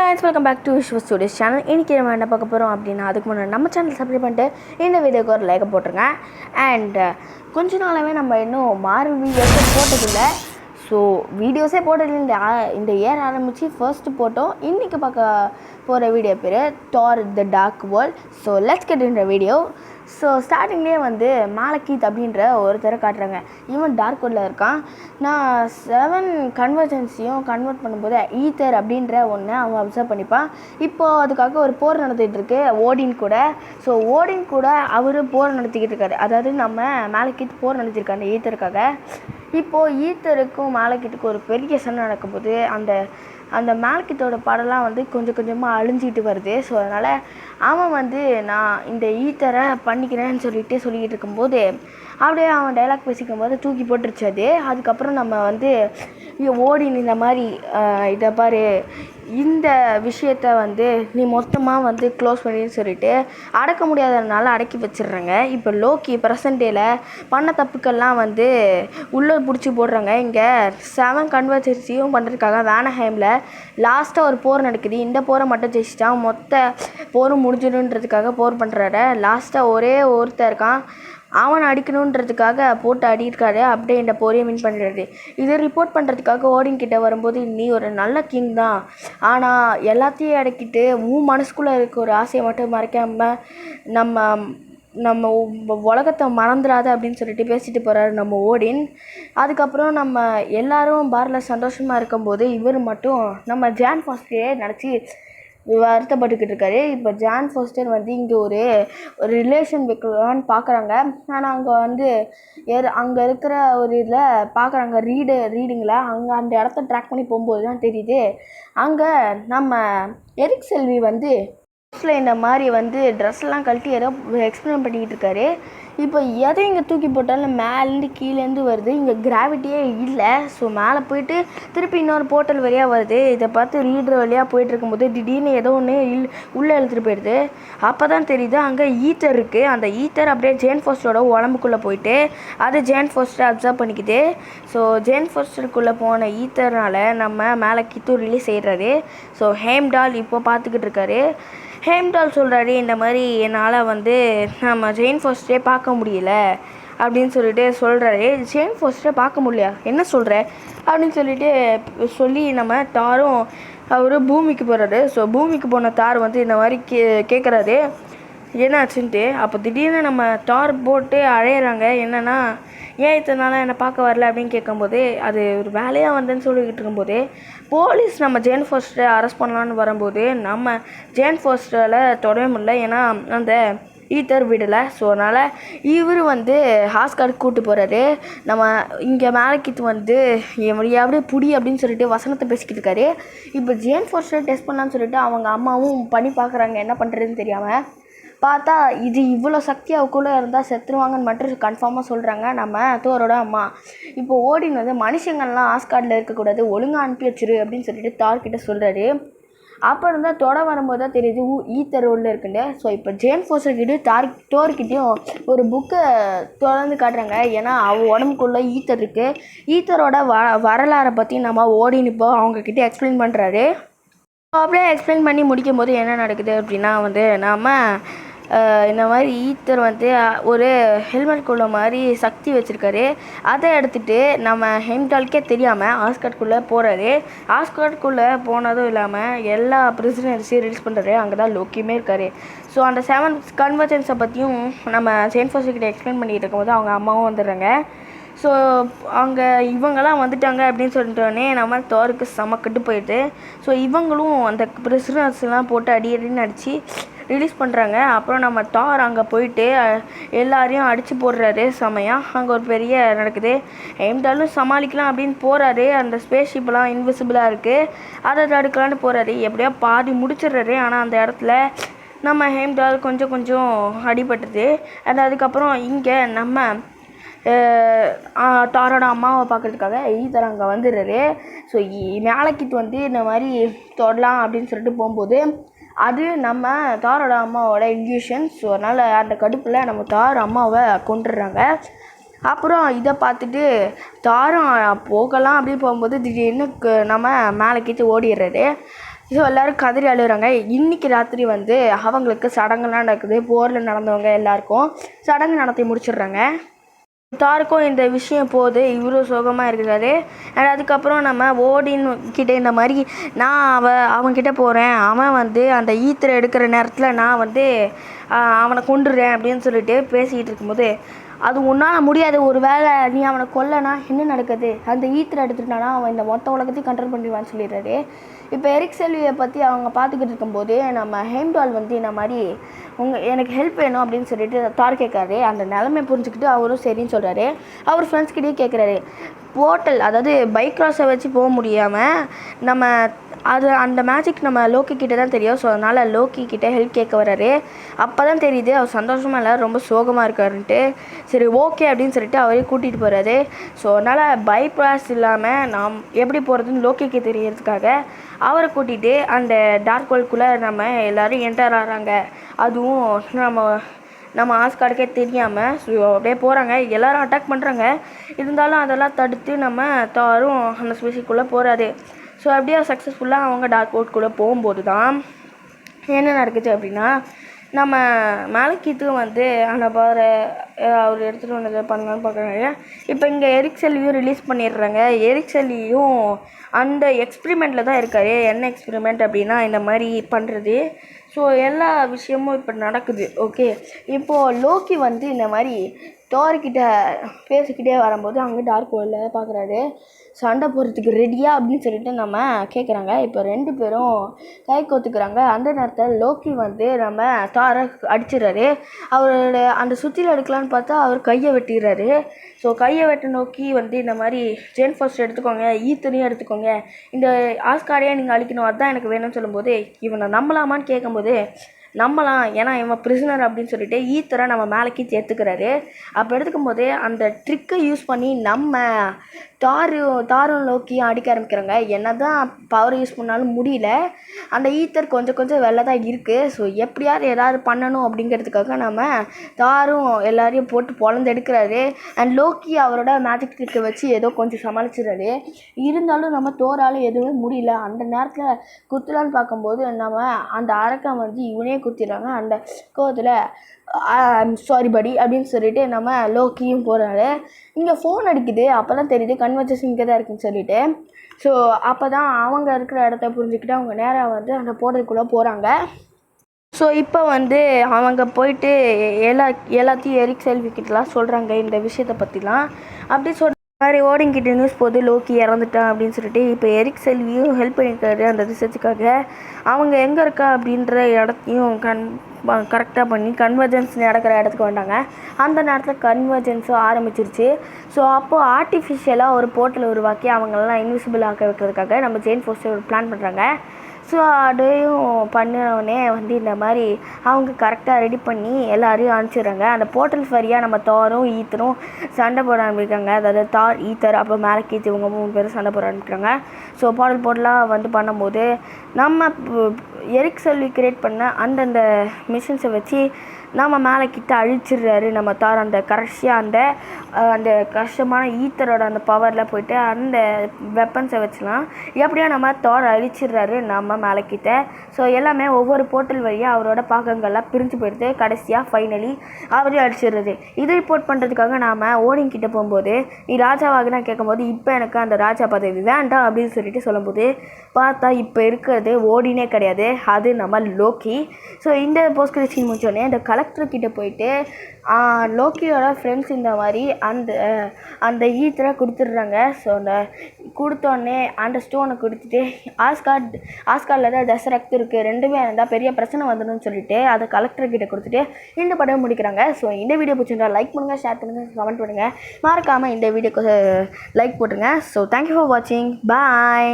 guys, welcome back to Vishwa Studios channel. இன்னைக்கு நம்ம என்ன பார்க்க போகிறோம் அப்படின்னா அதுக்கு முன்னாடி நம்ம சேனல் சப்ஸ்கிரைப் பண்ணிட்டு இந்த வீடியோக்கு ஒரு லைக் போட்டுருங்க. அண்ட் கொஞ்ச நாளாகவே நம்ம இன்னும் மார்வல் வீடியோஸே போட்டதில்லை. ஸோ வீடியோஸே போட்டதில்லை. இந்த இயர் ஆரம்பித்து ஃபர்ஸ்ட் போட்டோம். இன்றைக்கி பார்க்க போகிற வீடியோ பேர் Thor the dark world. So let's get in the video. So ஸ்டார்டிங்லேயே வந்து மாலக்கீத் அப்படின்ற ஒருத்தரை காட்டுறாங்க. இவன் டார்க் வேர்ல்டில் இருக்கான். நான் 7 கன்வர்ஜென்ஸையும் கன்வெர்ட் பண்ணும்போது ஈத்தர் அப்படின்ற ஒன்று அவன் அப்சர்வ் பண்ணிப்பான். இப்போது அதுக்காக ஒரு போர் நடத்திட்டு இருக்கு ஓடின் கூட. ஸோ ஓடின் கூட அவர் போர் நடத்திக்கிட்டு இருக்காரு. அதாவது நம்ம மாலக்கீத் போர் நடத்திருக்காரு அந்த ஈத்தருக்காக. இப்போது ஈத்தருக்கும் மாலக்கீத்துக்கும் ஒரு பெரிய சண்டை நடக்கும்போது அந்த மாலக்கீத்தோட படம்லாம் வந்து கொஞ்சம் கொஞ்சமாக அழிஞ்சிக்கிட்டு வருது. ஸோ அதனால் அவன் வந்து நான் இந்த ஈத்தரை பண்ணிக்கிறேன்னு சொல்லிக்கிட்டு இருக்கும்போது அப்படியே அவன் டைலாக் பேசிக்கும் போது தூக்கி போட்டுருச்சு அது. அதுக்கப்புறம் நம்ம வந்து ஓடின் இந்த மாதிரி இதை பாரு, இந்த விஷயத்த வந்து நீ மொத்தமாக வந்து க்ளோஸ் பண்ணின்னு சொல்லிட்டு அடக்க முடியாததுனால அடக்கி வச்சிடுறாங்க. இப்போ லோக்கி ப்ரெசன்ட் டேயில் பண்ண தப்புக்கெல்லாம் வந்து உள்ளே பிடிச்சி போடுறாங்க. இங்கே 7 கன்வர்ஜென்ஸையும் பண்ணுறதுக்காக வேனஹைமில் லாஸ்ட்டாக ஒரு போர் நடக்குது. இந்த போரை மட்டும் ஜெயிச்சிட்டா மொத்த போரும் முடிஞ்சிடுன்றதுக்காக போர் பண்ணுறாரு. லாஸ்ட்டாக ஒரே ஒருத்தர் இருக்கான், அவனை அடிக்கணுன்றதுக்காக போட்டு அடியிருக்காரு. அப்படியே இந்த போரையை வின் பண்ணிடுறது. இதை ரிப்போர்ட் பண்ணுறதுக்காக ஓடின் கிட்ட வரும்போது நீ ஒரு நல்ல கிங் தான், ஆனால் எல்லாத்தையும் அடக்கிட்டு உன் மனசுக்குள்ளே இருக்க ஒரு ஆசையை மட்டும் மறைக்காமல் நம்ம உலகத்தை மறந்துடாத அப்படின்னு சொல்லிட்டு பேசிட்டு போகிறாரு நம்ம ஓடின். அதுக்கப்புறம் நம்ம எல்லாரும் பாரில் சந்தோஷமாக இருக்கும்போது இவர் மட்டும் நம்ம ஜான் ஃபாஸ்டரே நினச்சி வருத்தப்பட்டுக்கிட்டு இருக்காரு. இப்போ ஜான் ஃபாஸ்டர் வந்து இங்கே ஒரு ரிலேஷன் வைக்கலான்னு பார்க்குறாங்க. ஆனால் அங்கே வந்து அங்கே இருக்கிற ஒரு இதில் பார்க்குறாங்க ரீடிங்கில் அங்கே அந்த இடத்த ட்ராக் பண்ணி போகும்போது தான் தெரியுது அங்கே நம்ம எரிக் செல்வி வந்து இந்த மாதிரி வந்து ட்ரெஸ்லாம் கழட்டி ஏதோ எக்ஸ்பிளைன் பண்ணிக்கிட்டு இருக்காரு. இப்போ எதை இங்கே தூக்கி போட்டாலும் மேலேருந்து கீழேருந்து வருது. இங்கே கிராவிட்டியே இல்லை. ஸோ மேலே போயிட்டு திருப்பி இன்னொரு போர்ட்டல் வழியாக வருது. இதை பார்த்து ரீடர் வழியாக போயிட்டு இருக்கும்போது திடீர்னு ஏதோ ஒன்று உள்ளே இழுத்துட்டு போயிடுது. அப்போ தான் தெரியுது அங்கே ஈத்தர் இருக்குது. அந்த ஈத்தர் அப்படியே ஜேன் ஃபாஸ்டரோட உடம்புக்குள்ளே போயிட்டு அது ஜேன் ஃபாஸ்டரை அப்சர்வ் பண்ணிக்குது. ஸோ ஜேன் ஃபாஸ்டருக்குள்ளே போன ஈத்தர்னால் நம்ம மேலே கித்து ரிலீஸ் செய்கிறாரு. ஸோ ஹேம்டால் இப்போ பார்த்துக்கிட்டு இருக்காரு. ஹேம்டால் சொல்கிறாரு, இந்த மாதிரி என்னால் வந்து நம்ம ஜெயின் ஃபாஸ்டரே பார்க்க முடியல அப்படின்னு சொல்லிட்டு சொல்கிறாரு. ஜெயின் ஃபாஸ்டரை பார்க்க முடியல, என்ன சொல்கிற அப்படின்னு சொல்லி நம்ம தாரும் அவர் பூமிக்கு போகிறாரு. ஸோ பூமிக்கு போன தார் வந்து இந்த மாதிரி கேட்குறாரு என்னாச்சுன்ட்டு. அப்போ திடீர்னு நம்ம தார் போட்டு அழையிறாங்க. என்னென்னா ஏன் இத்தனை நாளாக என்னை பார்க்க வரல அப்படின்னு கேட்கும்போது அது ஒரு வேலையாக வந்தேன்னு சொல்லிக்கிட்டு இருக்கும்போது போலீஸ் நம்ம ஜேன் ஃபாஸ்டரை அரெஸ்ட் பண்ணலான்னு வரும்போது நம்ம ஜேன் ஃபாஸ்டரால் தொடவே முடியல, ஏன்னா அந்த ஈத்தர் விடலை. ஸோ அதனால் இவர் வந்து ஹாஸ்கார்டுக்கு கூப்பிட்டு போகிறாரு. நம்ம இங்கே மாலக்கீத் வந்து எப்படியாவது புடி அப்படின்னு சொல்லிட்டு வசனத்தை பேசிக்கிட்டு இருக்காரு. இப்போ ஜேன் ஃபாஸ்டரை டெஸ்ட் பண்ணலான்னு சொல்லிட்டு அவங்க அம்மாவும் பண்ணி பார்க்குறாங்க, என்ன பண்ணுறதுன்னு தெரியாமல். பார்த்தா இது இவ்வளோ சக்தி அவக்குள்ளே இருந்தால் செத்துருவாங்கன்னு மட்டும் கன்ஃபார்மாக சொல்கிறாங்க நம்ம தோரோட அம்மா. இப்போ ஓடின் வந்து மனுஷங்கள்லாம் ஆஸ்கார்டில் இருக்கக்கூடாது, ஒழுங்காக அனுப்பி வச்சிரு அப்படின்னு சொல்லிட்டு தார்கிட்ட சொல்கிறாரு. அப்போ இருந்தால் தொட வரும்போது தான் தெரியுது ஈத்தர் ரோலில் இருக்குண்டு. ஸோ இப்போ ஜேன் ஃபாஸ்டர்கிட்டையும் தோர்கிட்டையும் ஒரு புக்கை தொடர்ந்து காட்டுறாங்க. ஏன்னா அவள் உடம்புக்குள்ளே ஈத்தர் இருக்குது. ஈத்தரோட வரலாறை பற்றி நம்ம ஓடின் இப்போ அவங்கக்கிட்ட எக்ஸ்பிளைன் பண்ணுறாரு. அப்படியே எக்ஸ்பிளைன் பண்ணி முடிக்கும் போது என்ன நடக்குது அப்படின்னா வந்து நம்ம இந்த மாதிரி ஈத்தர் வந்து ஒரு ஹெல்மெட்குள்ள மாதிரி சக்தி வச்சுருக்காரு. அதை எடுத்துகிட்டு நம்ம ஹெம்டால்கே தெரியாமல் ஆஸ்கார்டுக்குள்ளே போகிறாரு. ஆஸ்கார்டுக்குள்ளே போனதும் இல்லாமல் எல்லா பிரிசனர்ஸையும் ரிலீஸ் பண்ணுறாரு. அங்கே தான் லோக்கியுமே இருக்கார். ஸோ அந்த 7 கன்வர்ஜென்ஸை பற்றியும் நம்ம ஜேன் ஃபாஸ்டர்கிட்ட எக்ஸ்பிளைன் பண்ணிகிட்டு இருக்கும்போது அவங்க அம்மாவும் வந்துடுறாங்க. ஸோ அங்கே இவங்கெல்லாம் வந்துட்டாங்க அப்படின்னு சொல்லிட்டோடனே நம்ம தோருக்கு செமக்கட்டு போயிடுது. ஸோ இவங்களும் அந்த பிரிசனர்ஸ்லாம் போட்டு அடின்னு அடித்து ரிலீஸ் பண்ணுறாங்க. அப்புறம் நம்ம தார் அங்கே போயிட்டு எல்லாரையும் அடித்து போடுறாரு செமையாக. அங்கே ஒரு பெரிய நடக்குது. ஹேம்டாலும் சமாளிக்கலாம் அப்படின்னு போகிறாரு. அந்த ஸ்பேஸ்ஷிப்லாம் இன்விசிபிளாக இருக்குது, அதை தடுக்கலான்னு போகிறாரு. எப்படியோ பாதி முடிச்சிடுறாரு. ஆனால் அந்த இடத்துல நம்ம ஹேம்டால் கொஞ்சம் அடிபட்டுது. அதுக்கப்புறம் இங்கே நம்ம தாரோட அம்மாவை பார்க்குறதுக்காக ஈத்தர் அங்கே வந்துடுறாரு. ஸோ மாலக்கீத் வந்து இந்த மாதிரி தொடலாம் அப்படின்னு சொல்லிட்டு போகும்போது அது நம்ம தாரோட அம்மாவோட இல்யூஷன். ஸோ அதனால் அந்த கடுப்பில் நம்ம தார் அம்மாவை கொண்டுடுறாங்க. அப்புறம் இதை பார்த்துட்டு தாரும் போகலாம் அப்படின்னு போகும்போது திடீர்னு நம்ம மாலக்கீத் ஓடிடுறாரு. ஸோ எல்லோரும் கதறி அழுகுறாங்க. இன்றைக்கி ராத்திரி வந்து அவங்களுக்கு சடங்குலாம் நடக்குது. போரில் நடந்தவங்க எல்லாருக்கும் சடங்கு நடத்தி முடிச்சிடுறாங்க. தாருக்கும் இந்த விஷயம் போகுது. இவரும் சோகமாக இருக்கிறாரு. அண்ட் அதுக்கப்புறம் நம்ம ஓடின் கிட்டே இந்த மாதிரி நான் அவன்கிட்ட போகிறேன், அவன் வந்து அந்த ஈத்தரை எடுக்கிற நேரத்தில் நான் வந்து அவனை கொண்டுடுறேன் அப்படின்னு சொல்லிட்டு பேசிக்கிட்டு இருக்கும்போது, அது உன்னால் முடியாது, ஒரு வேளை நீ அவனை கொல்லனா என்ன நடக்குது, அந்த ஈத்தரை எடுத்துட்டானா அவன் இந்த மொத்த உலகத்தையும் கண்ட்ரோல் பண்ணிடுவான்னு சொல்லிடுறாரு. இப்போ எரிக் செல்வியை பற்றி அவங்க பார்த்துக்கிட்டு இருக்கும்போது நம்ம ஹேம்டால் வந்து இந்த மாதிரி எனக்கு ஹெல்ப் வேணும் அப்படின்னு சொல்லிட்டு தார் கேட்குறாரு. அந்த நிலைமை புரிஞ்சுக்கிட்டு அவரும் சரின்னு சொல்கிறாரு. அவர் ஃப்ரெண்ட்ஸ்கிட்டே கேட்குறாரு, போர்ட்டல் அதாவது பைக் கிராஸை வச்சு போக முடியாமல் நம்ம அந்த மேஜிக் நம்ம லோக்கி கிட்டே தான் தெரியும். ஸோ அதனால் லோக்கி கிட்டே ஹெல்ப் கேட்க வர்றாரு. அப்போ தான் தெரியுது அவர் சந்தோஷமாக இல்லை, ரொம்ப சோகமாக இருக்காருன்ட்டு. சரி ஓகே அப்படின்னு சொல்லிட்டு அவரே கூட்டிகிட்டு போகிறாரு. ஸோ அதனால் பைக் கிராஸ் இல்லாமல் நாம் எப்படி போகிறதுன்னு லோக்கிக்கு தெரியறதுக்காக அவரை கூட்டிகிட்டு அந்த டார்க் வேர்ல்டுக்குள்ளே நம்ம எல்லோரும் என்டர் ஆகிறாங்க. அதுவும் நம்ம ஆஸ்கார்டுக்கே தெரியாமல் அப்படியே போகிறாங்க. எல்லோரும் அட்டாக் பண்ணுறாங்க. இருந்தாலும் அதெல்லாம் தடுத்து நம்ம தாரும் அந்த ஸ்பெசிக்குள்ளே போகிறாரு. ஸோ அப்படியே சக்ஸஸ்ஃபுல்லாக அவங்க டார்க் வேர்ல்டுக்குள்ளே போகும்போது தான் என்ன நடக்குது அப்படின்னா, நம்ம மேலக்கீத்தும் வந்து அந்த அவர் எடுத்துகிட்டு வந்ததை பண்ணலான்னு பார்க்குறாங்க. இப்போ இங்கே எரிக் செல்வியும் ரிலீஸ் பண்ணிடுறாங்க. எரிக் செல்வியும் அந்த எக்ஸ்பிரிமெண்ட்டில் தான் இருக்கார். என்ன எக்ஸ்பிரிமெண்ட் அப்படின்னா இந்த மாதிரி பண்ணுறது. ஸோ எல்லா விஷயமும் இப்போ நடக்குது. ஓகே, இப்போது லோக்கி வந்து இந்த மாதிரி தார்கிட்ட பேசிக்கிட்டே வரும்போது அங்கே டார்க் வேர்ல்டில் பார்க்குறாரு. சண்டை போடுறதுக்கு ரெடியா அப்படின்னு சொல்லிட்டு நம்ம கேட்குறாங்க. இப்போ 2 பேரும் கை கோத்துக்கிறாங்க. அந்த நேரத்தில் லோக்கி வந்து நம்ம தாரை அடிச்சிடுறாரு. அவரோட அந்த சுற்றியில் எடுக்கலான்னு பார்த்தா அவர் கையை வெட்டிடுறாரு. ஸோ கையை வெட்ட நோக்கி வந்து இந்த மாதிரி ஜேன் ஃபர்ஸ்ட் எடுத்துக்கோங்க, ஈத்தனையும் எடுத்துக்கோங்க, இந்த ஆஸ்காரையே நீங்கள் அழிக்கணும், அதுதான் எனக்கு வேணும்னு சொல்லும்போது இவனை நம்பலாமான்னு கேட்கும்போது நம்பலாம், ஏன்னா இவன் ப்ரிசனர் அப்படின்னு சொல்லிட்டு ஈத்தரை நம்ம மேலேக்கி சேர்த்துக்கிறாரு. அப்போ எடுத்துக்கும் போதே அந்த ட்ரிக்கை யூஸ் பண்ணி நம்ம தாரும் லோக்கியும் அடிக்க ஆரம்பிக்கிறாங்க. என்ன தான் பவர் யூஸ் பண்ணாலும் முடியல. அந்த ஈத்தர் கொஞ்சம் வெளில தான் இருக்குது. ஸோ எப்படியாவது ஏதாவது பண்ணணும் அப்படிங்கிறதுக்காக நம்ம தாரும் எல்லாரையும் போட்டு பொழந்து எடுக்கிறாரு. அண்ட் லோக்கி அவரோட மேஜிக் ட்ரிக்கை வச்சு ஏதோ கொஞ்சம் சமாளிச்சிடுறாரு. இருந்தாலும் நம்ம தோரால் எதுவுமே முடியல. அந்த நேரத்தில் குத்துலான்னு பார்க்கும்போது நம்ம அந்த அரக்கன் வந்து இவனே குத்திடுறாங்க. அந்த கோவத்தில் சாரி படி அப்படின்னு சொல்லிட்டு நம்ம லோக்கியும் போகிறாரு. இங்கே ஃபோன் அடிக்குது. அப்போ தான் தெரியுது கன்வர்சேஷன் இங்கே தான் இருக்குன்னு சொல்லிட்டு. ஸோ அப்போ தான் அவங்க இருக்கிற இடத்த புரிஞ்சுக்கிட்டு அவங்க நேராக வந்து அந்த போர்ட்டலுக்குள்ளே போகிறாங்க. ஸோ இப்போ வந்து அவங்க போயிட்டு எல்லாத்தையும் எரிக் செல்வி கிட்டலாம் சொல்கிறாங்க இந்த விஷயத்தை பற்றிலாம். அப்படி மாதிரி ஓடிங்கிட்ட நியூஸ் போது லோக்கி இறந்துட்டான் அப்படின்னு சொல்லிட்டு இப்போ எரிக் செல்வியும் ஹெல்ப் பண்ணியிருக்காரு அந்த ரிசர்ச்சுக்காக. அவங்க எங்கே இருக்கா அப்படின்ற இடத்தையும் கரெக்டாக பண்ணி கன்வர்ஜென்ஸ் நடக்கிற இடத்துக்கு வந்தாங்க. அந்த நேரத்தில் கன்வர்ஜென்ஸும் ஆரம்பிச்சிருச்சு. ஸோ அப்போது ஆர்டிஃபிஷியலாக ஒரு போர்ட்டல் உருவாக்கி அவங்களெல்லாம் இன்விசிபிள் ஆக்க வைக்கிறதுக்காக நம்ம ஜெயின் ஃபோர்ஸ்ட் ஒரு பிளான் பண்ணுறாங்க. ஸோ அதையும் பண்ணினோடனே வந்து இந்த மாதிரி அவங்க கரெக்டாக ரெடி பண்ணி எல்லாரையும் அனுப்பிச்சிடுறாங்க. அந்த போர்ட்டல் ஃபரியாக நம்ம தாரும் ஈத்தரும் சண்டை போட ஆரம்பிக்கிறாங்க. அதாவது தார், ஈத்தர், அப்போ மேலக்கீத்து இவங்க 3 பேரும் சண்டை போட ஆரம்பிக்கிறாங்க. ஸோ போர்ட்டலாக வந்து பண்ணும்போது நம்ம எரிக் செல்வி கிரியேட் பண்ண அந்தந்த மிஷின்ஸை வச்சு நம்ம மேலக்கிட்ட அழிச்சிடுறாரு நம்ம தார். அந்த கடைசியாக அந்த கஷ்டமான ஈத்தரோட அந்த பவரில் போயிட்டு அந்த வெப்பன்ஸை வச்சுலாம் எப்படியோ நம்ம தார் அழிச்சிடுறாரு நம்ம மேலக்கிட்ட. ஸோ எல்லாமே ஒவ்வொரு போர்ட்டல் வழியாக அவரோட பாகங்கள்லாம் பிரிஞ்சு போயிடுது. கடைசியாக ஃபைனலி அவரே அடிச்சிடுறது. இதை ரிப்போர்ட் பண்ணுறதுக்காக நாம் ஓடிங்கிட்ட போகும்போது நீ ராஜாவாக கேட்கும்போது இப்போ எனக்கு அந்த ராஜா பதவி வேண்டாம் அப்படின்னு சொல்லிட்டு சொல்லும்போது பார்த்தா இப்போ இருக்கிறது ஓடினே கிடையாது, அது நம்ம லோக்கி. ஸோ இந்த போஸ்ட் கிரெடிட் சீன் முடிச்சோடனே அந்த கலெக்டர்கிட்ட போயிட்டு லோக்கியோட ஃப்ரெண்ட்ஸ் இந்த மாதிரி அந்த ஈத்தரை கொடுத்துட்றாங்க. ஸோ அந்த கொடுத்தோடனே அந்த ஸ்டோனை கொடுத்துட்டு ஆஸ்கார்டில் தான் ரெசரக்ட் இருக்குது, 2மே இருந்தால் பெரிய பிரச்சனை வந்துடும்னு சொல்லிட்டு அதை கலெக்டர்கிட்ட கொடுத்துட்டு இந்த படம் முடிக்கிறாங்க. ஸோ இந்த வீடியோ பிடிச்சிருந்தா லைக் பண்ணுங்கள், ஷேர் பண்ணுங்கள், கமெண்ட் பண்ணுங்கள், மறக்காமல் இந்த வீடியோக்கு லைக் போட்டுருங்க. ஸோ தேங்க்யூ ஃபார் வாட்சிங், பாய்.